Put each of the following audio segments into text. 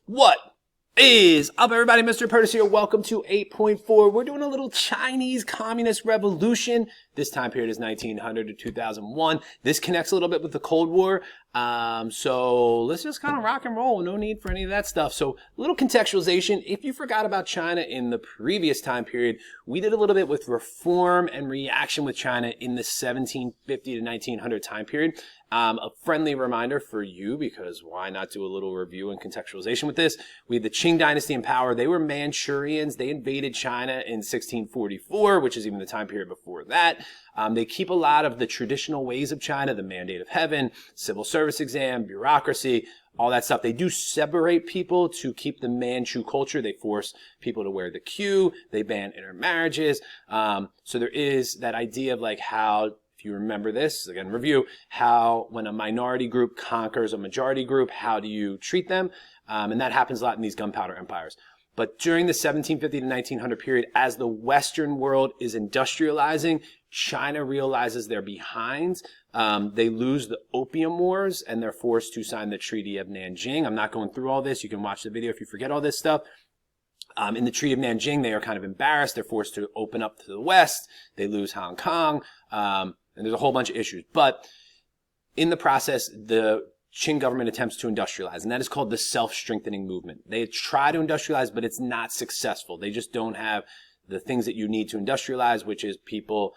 What is up, everybody? Mr. Purtis here. Welcome to 8.4. We're doing a little Chinese Communist Revolution. This time period is 1900 to 2001. This connects a little bit with the Cold War. So let's just kind of rock and roll. No need for any of that stuff. So a little contextualization. If you forgot about China in the previous time period, we did a little bit with reform and reaction with China in the 1750 to 1900 time period. A friendly reminder for you, because why not do a little review and contextualization with this? We had the Qing Dynasty in power. They were Manchurians. They invaded China in 1644, which is even the time period before that. They keep a lot of the traditional ways of China, the Mandate of Heaven, civil service exam, bureaucracy, all that stuff. They do separate people to keep the Manchu culture. They force people to wear the queue. They ban intermarriages. So there is that idea of like how, if you remember this, again, review, how when a minority group conquers a majority group, how do you treat them? And that happens a lot in these gunpowder empires. But during the 1750 to 1900 period, as the Western world is industrializing, China realizes they're behind. They lose the Opium Wars, and they're forced to sign the Treaty of Nanjing. I'm not going through all this. You can watch the video if you forget all this stuff. In the Treaty of Nanjing, they are kind of embarrassed. They're forced to open up to the West. They lose Hong Kong. And there's a whole bunch of issues. But in the process, the Qing government attempts to industrialize, and that is called the self-strengthening movement. They try to industrialize, but it's not successful. They just don't have the things that you need to industrialize, which is people,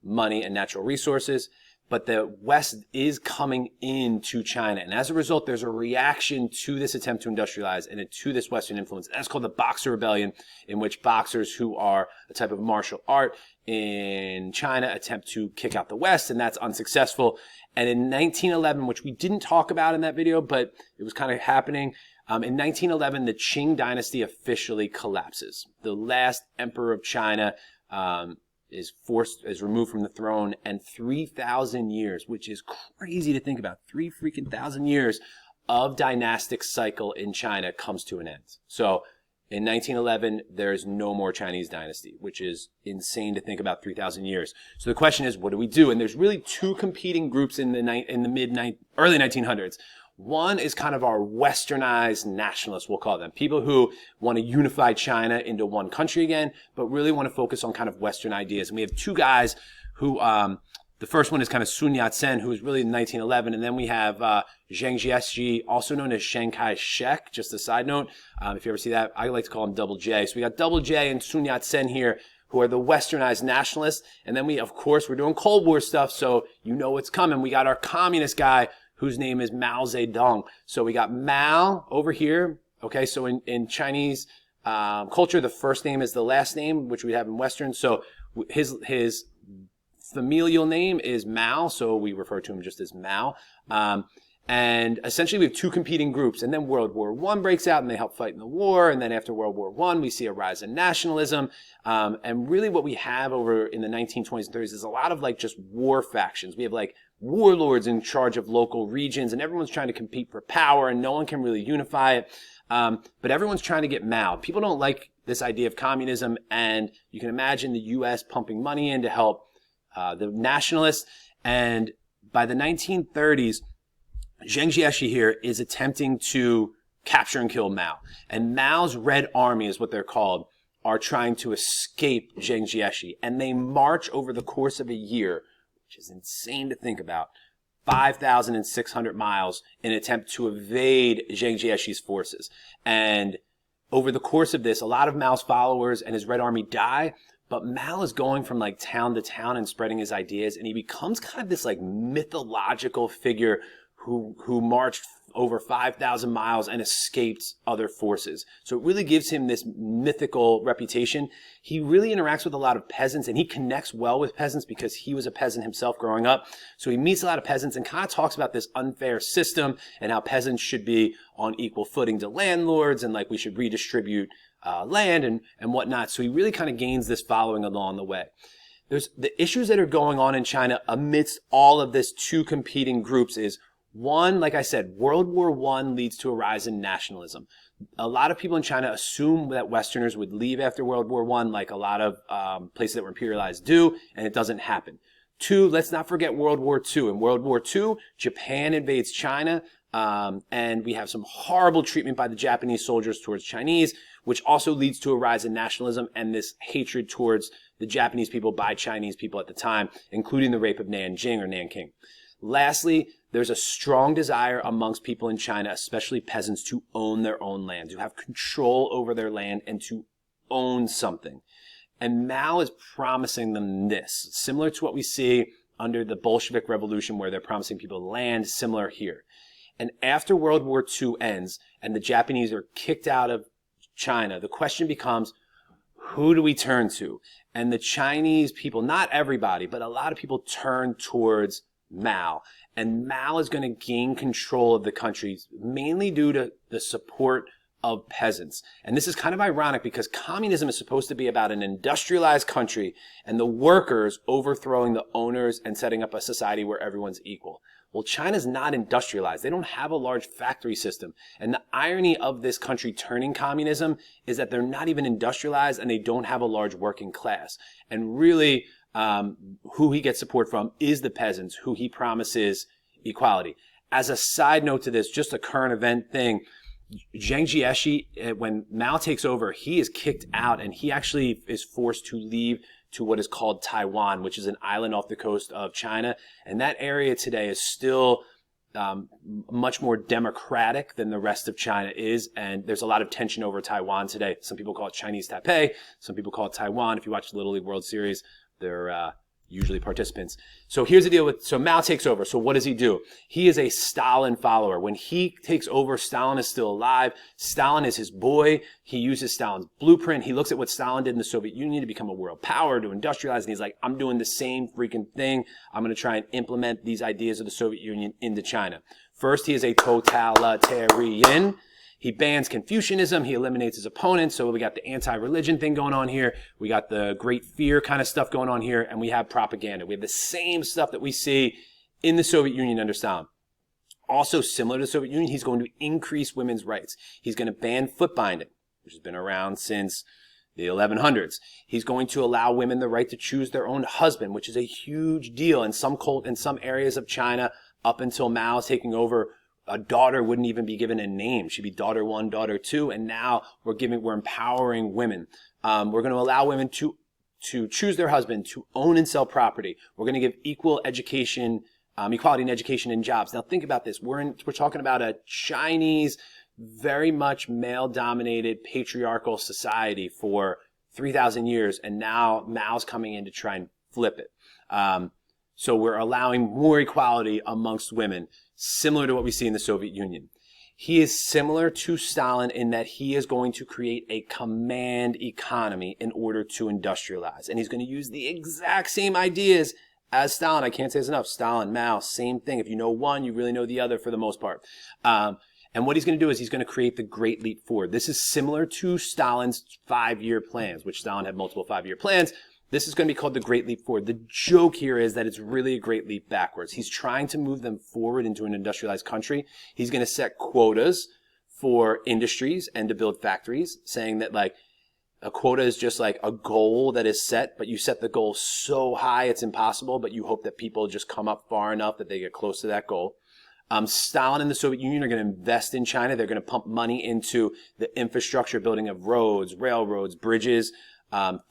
money, and natural resources. But the West is coming into China. And as a result, there's a reaction to this attempt to industrialize and to this Western influence. That's called the Boxer Rebellion, in which boxers who are a type of martial art in China attempt to kick out the West, and that's unsuccessful. And in 1911, which we didn't talk about in that video, but it was kind of happening, in 1911, the Qing Dynasty officially collapses. The last emperor of China is removed from the throne, and 3,000 years, which is crazy to think about, 3,000 years of dynastic cycle in China comes to an end. So in 1911, there's no more Chinese dynasty, which is insane to think about 3,000 years. So the question is, what do we do? And there's really two competing groups in the early 1900s. One is kind of our westernized nationalists, we'll call them. People who want to unify China into one country again, but really want to focus on kind of Western ideas. And we have two guys who, the first one is kind of Sun Yat-sen, who was really in 1911. And then we have Zhang Jieshi, also known as Chiang Kai-shek. Just a side note, if you ever see that, I like to call him Double J. So we got Double J and Sun Yat-sen here, who are the westernized nationalists. And then we, of course, we're doing Cold War stuff, so you know what's coming. We got our communist guy, whose name is Mao Zedong. So we got Mao over here. Okay, so in Chinese culture, the first name is the last name, which we have in Western. So his familial name is Mao, so we refer to him just as Mao. And essentially we have two competing groups, and then World War I breaks out and they help fight in the war, and then after World War I we see a rise in nationalism, and really what we have over in the 1920s and 30s is a lot of like just war factions. We have like warlords in charge of local regions, and everyone's trying to compete for power, and no one can really unify it, but everyone's trying to get Mao. People don't like this idea of communism, and you can imagine the U.S. pumping money in to help the nationalists, and by the 1930s, Zhang Jieshi here is attempting to capture and kill Mao. And Mao's Red Army is what they're called, are trying to escape Zhang Jieshi. And they march over the course of a year, which is insane to think about, 5,600 miles in an attempt to evade Zhang Jieshi's forces. And over the course of this, a lot of Mao's followers and his Red Army die. But Mao is going from like town to town and spreading his ideas. And he becomes kind of this like mythological figure who marched over 5,000 miles and escaped other forces. So it really gives him this mythical reputation. He really interacts with a lot of peasants, and he connects well with peasants because he was a peasant himself growing up. So he meets a lot of peasants and kind of talks about this unfair system and how peasants should be on equal footing to landlords, and like we should redistribute land and whatnot. So he really kind of gains this following along the way. There's the issues that are going on in China amidst all of this two competing groups is, one, like I said, World War I leads to a rise in nationalism. A lot of people in China assume that Westerners would leave after World War I, like a lot of places that were imperialized do, and it doesn't happen. Two, let's not forget World War II. In World War II, Japan invades China. And we have some horrible treatment by the Japanese soldiers towards Chinese, which also leads to a rise in nationalism and this hatred towards the Japanese people by Chinese people at the time, including the rape of Nanjing or Nanking. Lastly, there's a strong desire amongst people in China, especially peasants, to own their own land, to have control over their land and to own something. And Mao is promising them this, similar to what we see under the Bolshevik Revolution, where they're promising people land, similar here. And after World War II ends and the Japanese are kicked out of China, the question becomes, who do we turn to? And the Chinese people, not everybody, but a lot of people turn towards Mao. And Mao is going to gain control of the country, mainly due to the support of peasants. And this is kind of ironic because communism is supposed to be about an industrialized country and the workers overthrowing the owners and setting up a society where everyone's equal. Well, China's not industrialized. They don't have a large factory system. And the irony of this country turning communism is that they're not even industrialized and they don't have a large working class. And really, who he gets support from is the peasants, who he promises equality. As a side note to this, just a current event thing, Zhang Jieshi, when Mao takes over, he is kicked out and he actually is forced to leave to what is called Taiwan, which is an island off the coast of China. And that area today is still much more democratic than the rest of China is. And there's a lot of tension over Taiwan today. Some people call it Chinese Taipei. Some people call it Taiwan. If you watch the Little League World Series, they're usually participants. So here's the deal so Mao takes over. So what does he do? He is a Stalin follower. When he takes over, Stalin is still alive. Stalin is his boy. He uses Stalin's blueprint. He looks at what Stalin did in the Soviet Union to become a world power, to industrialize, and he's like, I'm doing the same freaking thing. I'm going to try and implement these ideas of the Soviet Union into China. First, he is a totalitarian. He bans Confucianism. He eliminates his opponents. So we got the anti-religion thing going on here. We got the great fear kind of stuff going on here. And we have propaganda. We have the same stuff that we see in the Soviet Union under Stalin. Also similar to the Soviet Union, he's going to increase women's rights. He's going to ban foot binding, which has been around since the 1100s. He's going to allow women the right to choose their own husband, which is a huge deal in some areas of China up until Mao's taking over. A daughter wouldn't even be given a name. She'd be daughter one, daughter two. And now we're empowering women. We're going to allow women to choose their husband, to own and sell property. We're going to give equal education, equality in education and jobs. Now think about this. We're talking about a Chinese, very much male-dominated patriarchal society for 3,000 years. And now Mao's coming in to try and flip it. So we're allowing more equality amongst women, similar to what we see in the Soviet Union. He is similar to Stalin in that he is going to create a command economy in order to industrialize. And he's going to use the exact same ideas as Stalin. I can't say this enough. Stalin, Mao, same thing. If you know one, you really know the other for the most part. And what he's going to do is he's going to create the Great Leap Forward. This is similar to Stalin's 5-year plans, which Stalin had multiple 5-year plans. This is going to be called the Great Leap Forward. The joke here is that it's really a great leap backwards. He's trying to move them forward into an industrialized country. He's going to set quotas for industries and to build factories, saying that like a quota is just like a goal that is set, but you set the goal so high it's impossible, but you hope that people just come up far enough that they get close to that goal. Stalin and the Soviet Union are going to invest in China. They're going to pump money into the infrastructure building of roads, railroads, bridges,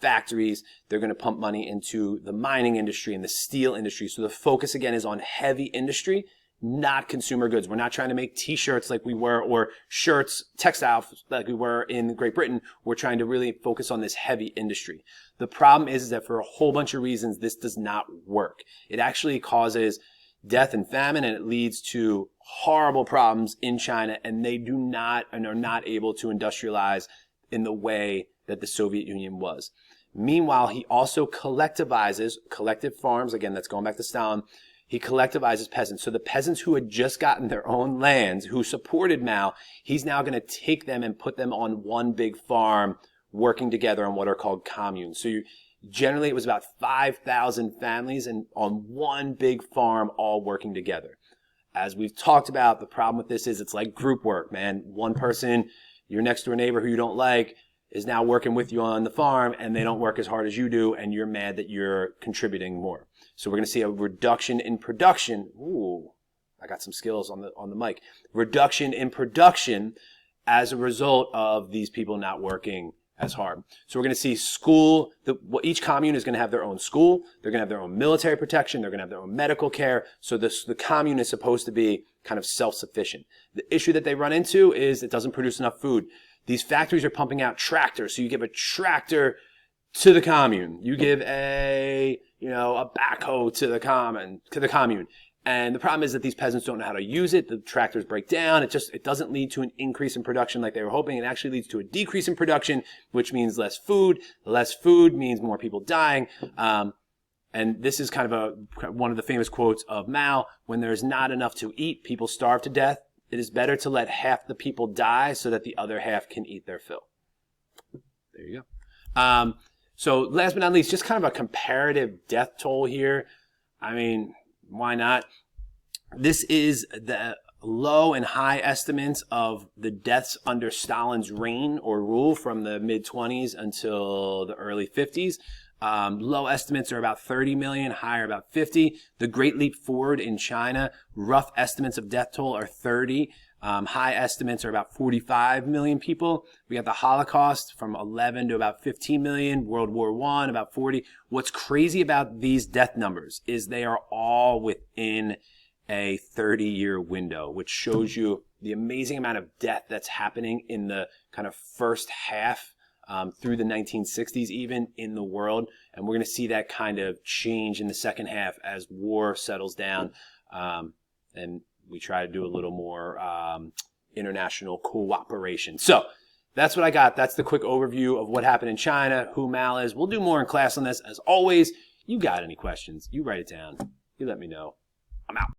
factories. They're going to pump money into the mining industry and the steel industry. So the focus again is on heavy industry, not consumer goods. We're not trying to make t-shirts like we were, or shirts, textiles like we were in Great Britain. We're trying to really focus on this heavy industry. The problem is that for a whole bunch of reasons, this does not work. It actually causes death and famine, and it leads to horrible problems in China, and they do not and are not able to industrialize in the way that the Soviet Union was. Meanwhile, he also collectivizes collective farms. Again, that's going back to Stalin. He collectivizes peasants. So the peasants who had just gotten their own lands, who supported Mao, he's now going to take them and put them on one big farm, working together on what are called communes. So generally it was about 5,000 families and on one big farm, all working together. As we've talked about, the problem with this is it's like group work, man. One person, your next door neighbor who you don't like, is now working with you on the farm, and they don't work as hard as you do, and you're mad that you're contributing more. So we're going to see a reduction in production. Ooh, I got some skills on the mic. Reduction in production as a result of these people not working as hard. So we're going to see each commune is going to have their own school. They're going to have their own military protection. They're going to have their own medical care. So the commune is supposed to be kind of self-sufficient. The issue that they run into is it doesn't produce enough food. These factories are pumping out tractors. So you give a tractor to the commune. You give a backhoe to the commune. And the problem is that these peasants don't know how to use it. The tractors break down. It doesn't lead to an increase in production like they were hoping. It actually leads to a decrease in production, which means less food. Less food means more people dying. And this is kind of one of the famous quotes of Mao: when there's not enough to eat, people starve to death. It is better to let half the people die so that the other half can eat their fill. There you go. So last but not least, just kind of a comparative death toll here. I mean, why not? This is the low and high estimates of the deaths under Stalin's reign or rule from the mid-20s until the early 50s. Low estimates are about 30 million, higher about 50. The Great Leap Forward in China, rough estimates of death toll are 30. High estimates are about 45 million people. We got the Holocaust from 11 to about 15 million. World War I, about 40. What's crazy about these death numbers is they are all within a 30-year window, which shows you the amazing amount of death that's happening in the kind of first half through the 1960s even in the world. And we're going to see that kind of change in the second half as war settles down and we try to do a little more international cooperation. So that's what I got. That's the quick overview of what happened in China, who Mao is. We'll do more in class on this. As always, you got any questions, you write it down. You let me know. I'm out.